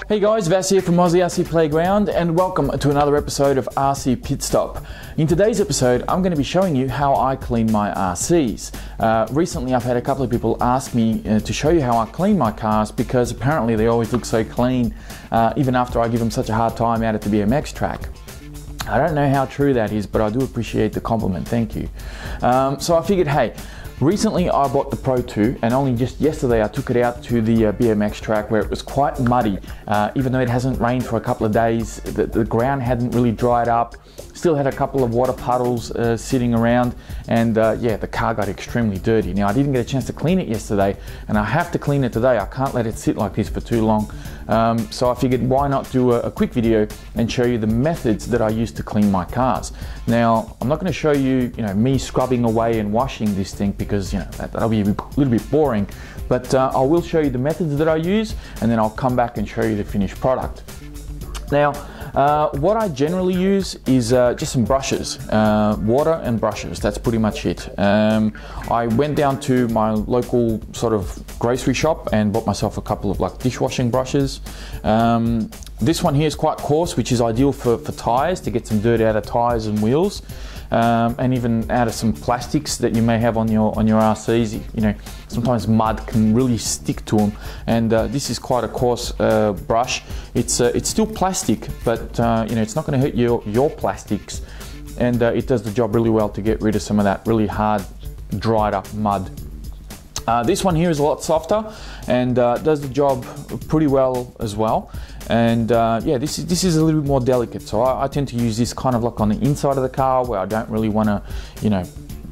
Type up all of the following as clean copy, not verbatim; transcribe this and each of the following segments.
Hey guys, Vass here from Aussie RC Playground and welcome to another episode of RC Pit Stop. In today's episode, I'm going to be showing you how I clean my RCs. Recently I've had a couple of people ask me to show you how I clean my cars because apparently they always look so clean even after I give them such a hard time out at the BMX track. I don't know how true that is, but I do appreciate the compliment, thank you. So I figured, hey, recently I bought the Pro2 and only just yesterday I took it out to the BMX track where it was quite muddy. Even though it hasn't rained for a couple of days, the ground hadn't really dried up. Still had a couple of water puddles sitting around, and yeah, the car got extremely dirty. Now I didn't get a chance to clean it yesterday and I have to clean it today. I can't let it sit like this for too long. So I figured why not do a quick video and show you the methods that I use to clean my cars. Now I'm not going to show you, me scrubbing away and washing this thing because that'll be a little bit boring, but I will show you the methods that I use and then I'll come back and show you the finished product. Now what I generally use is just some brushes, water and brushes. That's pretty much it. I went down to my local sort of grocery shop and bought myself a couple of like dishwashing brushes. This one here is quite coarse, which is ideal for tires, to get some dirt out of tires and wheels. And even out of some plastics that you may have on your RCs. Sometimes mud can really stick to them, and this is quite a coarse brush. It's still plastic, but it's not going to hurt your plastics, and it does the job really well to get rid of some of that really hard, dried up mud. This one here is a lot softer and does the job pretty well as well. And yeah, this is a little bit more delicate, so I tend to use this kind of like on the inside of the car where I don't really want to,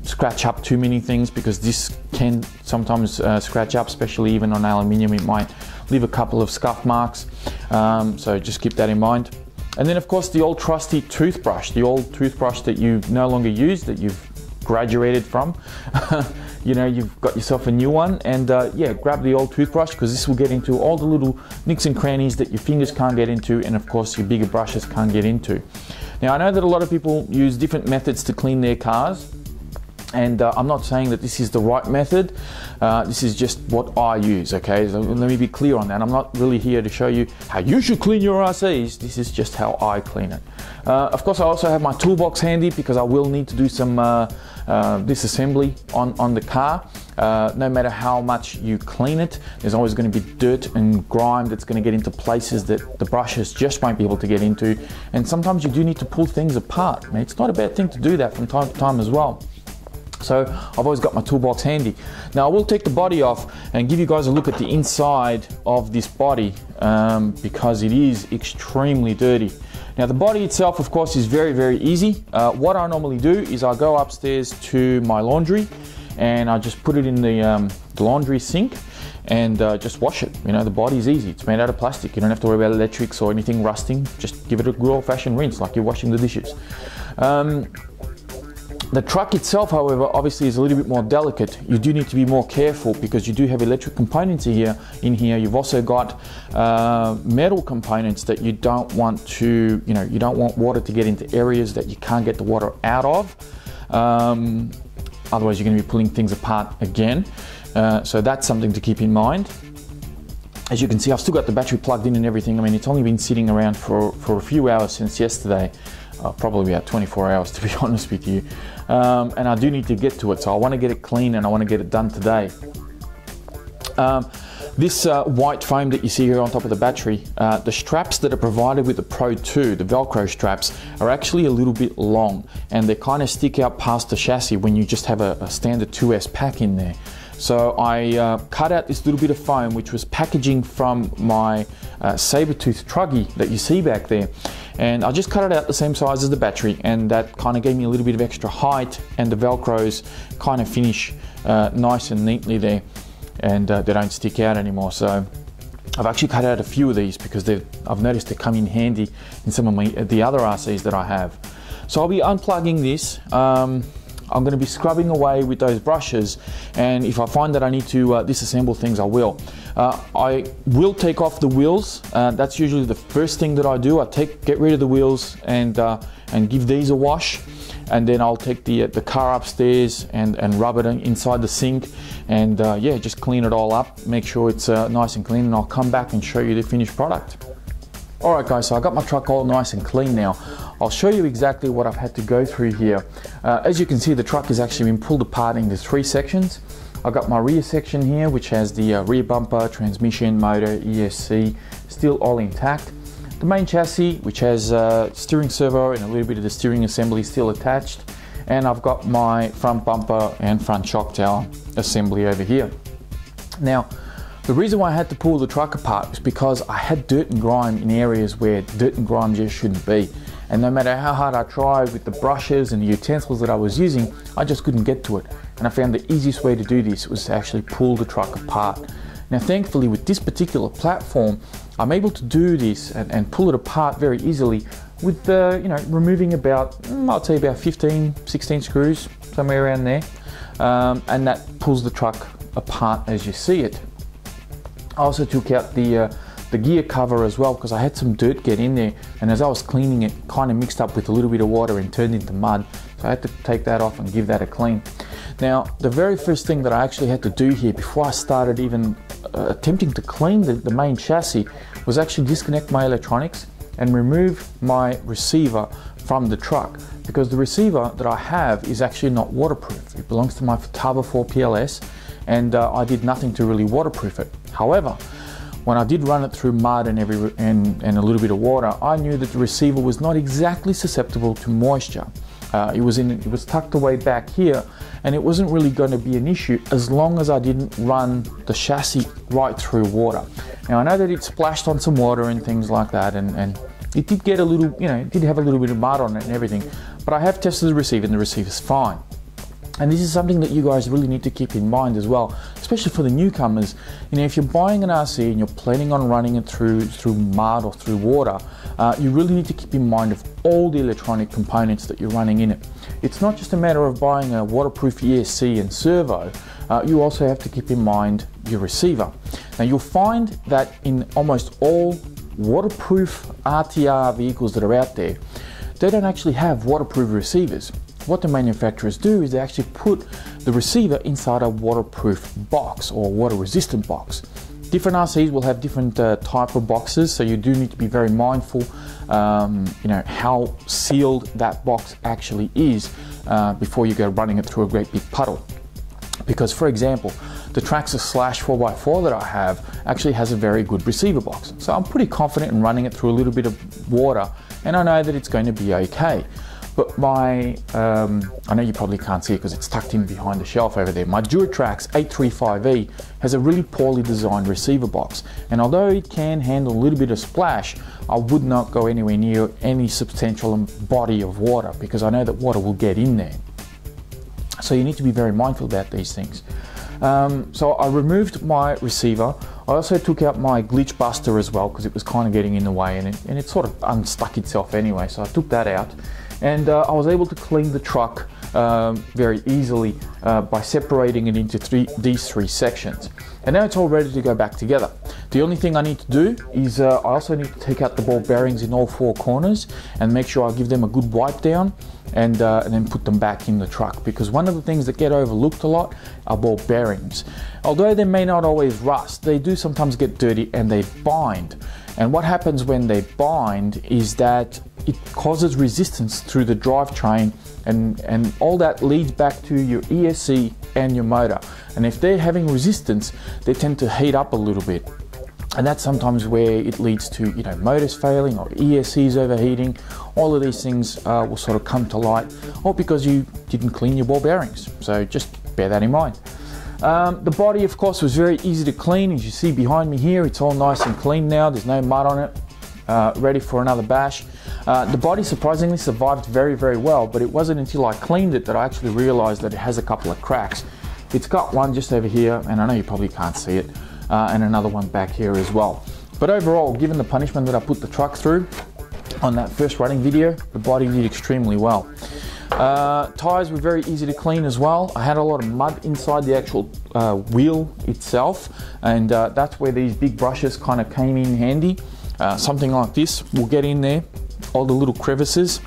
scratch up too many things, because this can sometimes scratch up, especially even on aluminium. It might leave a couple of scuff marks, so just keep that in mind. And then of course the old trusty toothbrush, the old toothbrush that you no longer use, that you've graduated from. You've got yourself a new one, and yeah, grab the old toothbrush, because this will get into all the little nicks and crannies that your fingers can't get into, and of course your bigger brushes can't get into. Now I know that a lot of people use different methods to clean their cars, and I'm not saying that this is the right method. This is just what I use, okay? So let me be clear on that. I'm not really here to show you how you should clean your RCs. This is just how I clean it. Of course, I also have my toolbox handy because I will need to do some disassembly on the car. No matter how much you clean it, there's always going to be dirt and grime that's going to get into places that the brushes just won't be able to get into. And sometimes you do need to pull things apart. It's not a bad thing to do that from time to time as well. So I've always got my toolbox handy. Now I will take the body off and give you guys a look at the inside of this body, because it is extremely dirty. Now the body itself, of course, is very, very easy. What I normally do is I go upstairs to my laundry and I just put it in the laundry sink and just wash it. The body is easy. It's made out of plastic. You don't have to worry about electrics or anything rusting. Just give it a good old-fashioned rinse like you're washing the dishes. The truck itself, however, obviously is a little bit more delicate. You do need to be more careful because you do have electric components in here. You've also got metal components that you don't want to, you don't want water to get into areas that you can't get the water out of. Otherwise you're going to be pulling things apart again. So that's something to keep in mind. As you can see, I've still got the battery plugged in and everything. It's only been sitting around for a few hours since yesterday. Probably about 24 hours to be honest with you, and I do need to get to it, so I want to get it clean and I want to get it done today. This white foam that you see here on top of the battery, the straps that are provided with the Pro2, the Velcro straps, are actually a little bit long and they kind of stick out past the chassis when you just have a standard 2S pack in there. So I cut out this little bit of foam which was packaging from my saber-tooth truggy that you see back there, and I just cut it out the same size as the battery, and that kind of gave me a little bit of extra height, and the Velcros kind of finish nice and neatly there, and they don't stick out anymore. So I've actually cut out a few of these because I've noticed they come in handy in some of the other RCs that I have. So I'll be unplugging this. I'm going to be scrubbing away with those brushes, and if I find that I need to disassemble things, I will. I will take off the wheels. That's usually the first thing that I do. I get rid of the wheels and give these a wash, and then I'll take the car upstairs and rub it inside the sink, and yeah, just clean it all up, make sure it's nice and clean, and I'll come back and show you the finished product. Alright guys, so I got my truck all nice and clean now. I'll show you exactly what I've had to go through here. As you can see, the truck has actually been pulled apart into 3 sections. I've got my rear section here, which has the rear bumper, transmission, motor, ESC, still all intact. The main chassis, which has steering servo and a little bit of the steering assembly still attached. And I've got my front bumper and front shock tower assembly over here. Now, the reason why I had to pull the truck apart is because I had dirt and grime in areas where dirt and grime just shouldn't be. And no matter how hard I tried with the brushes and the utensils that I was using, I just couldn't get to it. And I found the easiest way to do this was to actually pull the truck apart. Now thankfully with this particular platform, I'm able to do this and pull it apart very easily with you know, removing about, I'll say about 15, 16 screws, somewhere around there. And that pulls the truck apart as you see it. I also took out the gear cover as well, because I had some dirt get in there, and as I was cleaning it, kind of mixed up with a little bit of water and turned into mud, so I had to take that off and give that a clean. Now the very first thing that I actually had to do here before I started even attempting to clean the main chassis was actually disconnect my electronics and remove my receiver from the truck, because the receiver that I have is actually not waterproof. It belongs to my Futaba 4 PLS, and I did nothing to really waterproof it. However, when I did run it through mud and a little bit of water, I knew that the receiver was not exactly susceptible to moisture. It was tucked away back here, and it wasn't really going to be an issue as long as I didn't run the chassis right through water. Now I know that it splashed on some water and things like that, and it did get a little, you know, it did have a little bit of mud on it and everything, but I have tested the receiver and the receiver's fine. And this is something that you guys really need to keep in mind as well, especially for the newcomers. You know, if you're buying an RC and you're planning on running it through mud or through water, you really need to keep in mind of all the electronic components that you're running in it. It's not just a matter of buying a waterproof ESC and servo, you also have to keep in mind your receiver. Now you'll find that in almost all waterproof RTR vehicles that are out there, they don't actually have waterproof receivers. What the manufacturers do is they actually put the receiver inside a waterproof box or water resistant box. Different RCs will have different type of boxes, so you do need to be very mindful you know, how sealed that box actually is before you go running it through a great big puddle. Because for example, the Traxxas Slash 4x4 that I have actually has a very good receiver box. So I'm pretty confident in running it through a little bit of water, and I know that it's going to be okay. But my, I know you probably can't see it because it's tucked in behind the shelf over there. My Duratrax 835E has a really poorly designed receiver box. And although it can handle a little bit of splash, I would not go anywhere near any substantial body of water, because I know that water will get in there. So you need to be very mindful about these things. So I removed my receiver. I also took out my glitch buster as well, because it was kind of getting in the way, and it sort of unstuck itself anyway. So I took that out. And I was able to clean the truck very easily by separating it into these three sections. And now it's all ready to go back together. The only thing I need to do is I also need to take out the ball bearings in all 4 corners and make sure I give them a good wipe down, and then put them back in the truck, because one of the things that get overlooked a lot are ball bearings. Although they may not always rust, they do sometimes get dirty and they bind. And what happens when they bind is that it causes resistance through the drivetrain, and all that leads back to your ESC and your motor. And if they're having resistance, they tend to heat up a little bit. And that's sometimes where it leads to, you know, motors failing or ESCs overheating. All of these things will sort of come to light, or because you didn't clean your ball bearings. So just bear that in mind. The body, of course, was very easy to clean. As you see behind me here, it's all nice and clean now. There's no mud on it, ready for another bash. The body surprisingly survived very, very well, but it wasn't until I cleaned it that I actually realized that it has a couple of cracks. It's got one just over here, and I know you probably can't see it, and another one back here as well. But overall, given the punishment that I put the truck through on that first running video, the body did extremely well. Tyres were very easy to clean as well. I had a lot of mud inside the actual wheel itself, and that's where these big brushes kind of came in handy. Something like this will get in there, all the little crevices,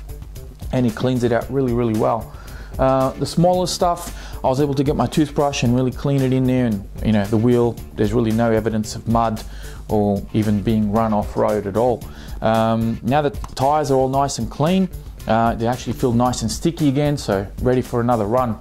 and it cleans it out really, really well. The smaller stuff, I was able to get my toothbrush and really clean it in there, and you know, the wheel, there's really no evidence of mud or even being run off road at all. Now that the tyres are all nice and clean, they actually feel nice and sticky again, so ready for another run.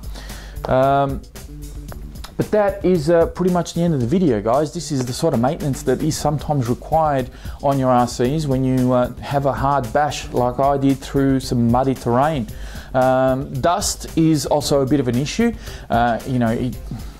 But that is pretty much the end of the video, guys. This is the sort of maintenance that is sometimes required on your RCs when you have a hard bash like I did through some muddy terrain. Dust is also a bit of an issue. You know,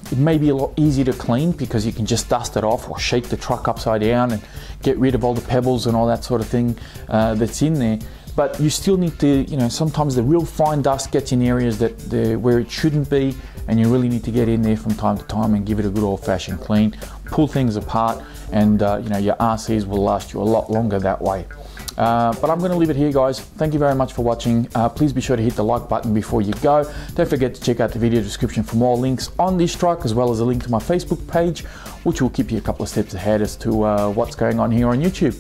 it may be a lot easier to clean because you can just dust it off or shake the truck upside down and get rid of all the pebbles and all that sort of thing that's in there. But you still need to, you know, sometimes the real fine dust gets in areas where it shouldn't be, and you really need to get in there from time to time and give it a good old-fashioned clean, pull things apart, and you know, your RCs will last you a lot longer that way. But I'm going to leave it here, guys. Thank you very much for watching. Please be sure to hit the like button before you go. Don't forget to check out the video description for more links on this truck, as well as a link to my Facebook page, which will keep you a couple of steps ahead as to what's going on here on YouTube.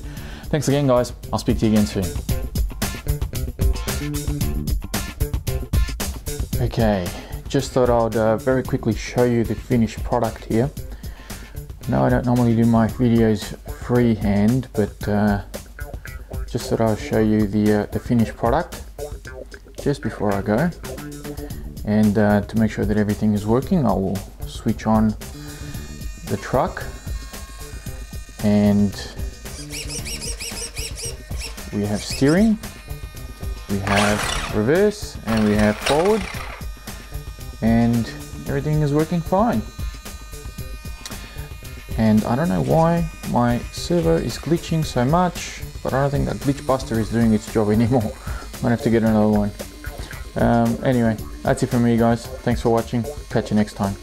Thanks again, guys. I'll speak to you again soon. Okay, just thought I'd very quickly show you the finished product here. No, I don't normally do my videos freehand, but just thought I'll show you the finished product just before I go. And to make sure that everything is working, I will switch on the truck, and we have steering, we have reverse, and we have forward, and everything is working fine. And I don't know why my servo is glitching so much, but I don't think that glitch buster is doing its job anymore. I'm gonna have to get another one. Anyway, that's it from me, guys. Thanks for watching. Catch you next time.